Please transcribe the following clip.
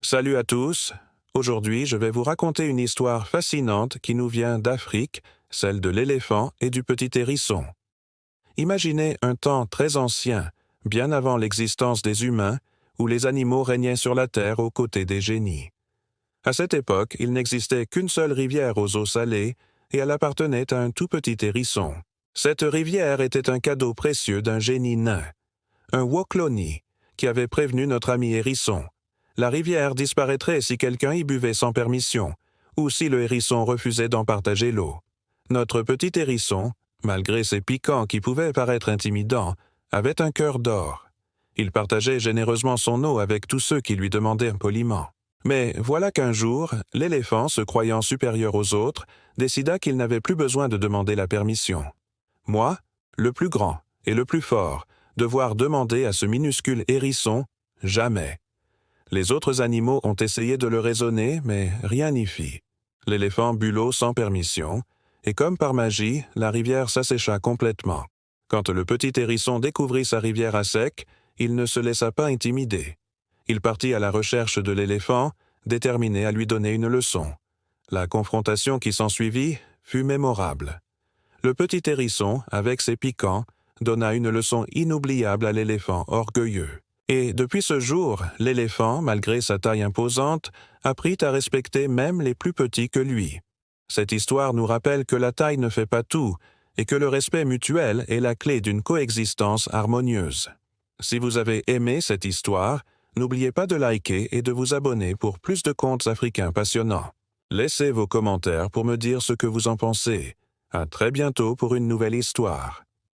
Salut à tous. Aujourd'hui, je vais vous raconter une histoire fascinante qui nous vient d'Afrique, celle de l'éléphant et du petit hérisson. Imaginez un temps très ancien, bien avant l'existence des humains, où les animaux régnaient sur la terre aux côtés des génies. À cette époque, il n'existait qu'une seule rivière aux eaux salées, et elle appartenait à un tout petit hérisson. Cette rivière était un cadeau précieux d'un génie nain, un Wokloni, qui avait prévenu notre ami hérisson. La rivière disparaîtrait si quelqu'un y buvait sans permission, ou si le hérisson refusait d'en partager l'eau. Notre petit hérisson, malgré ses piquants qui pouvaient paraître intimidants, avait un cœur d'or. Il partageait généreusement son eau avec tous ceux qui lui demandaient poliment. Mais voilà qu'un jour, l'éléphant, se croyant supérieur aux autres, décida qu'il n'avait plus besoin de demander la permission. Moi, le plus grand et le plus fort, devoir demander à ce minuscule hérisson, jamais. Les autres animaux ont essayé de le raisonner, mais rien n'y fit. L'éléphant but l'eau sans permission, et comme par magie, la rivière s'assécha complètement. Quand le petit hérisson découvrit sa rivière à sec, il ne se laissa pas intimider. Il partit à la recherche de l'éléphant, déterminé à lui donner une leçon. La confrontation qui s'ensuivit fut mémorable. Le petit hérisson, avec ses piquants, donna une leçon inoubliable à l'éléphant orgueilleux. Et depuis ce jour, l'éléphant, malgré sa taille imposante, apprit à respecter même les plus petits que lui. Cette histoire nous rappelle que la taille ne fait pas tout, et que le respect mutuel est la clé d'une coexistence harmonieuse. Si vous avez aimé cette histoire, n'oubliez pas de liker et de vous abonner pour plus de contes africains passionnants. Laissez vos commentaires pour me dire ce que vous en pensez. À très bientôt pour une nouvelle histoire.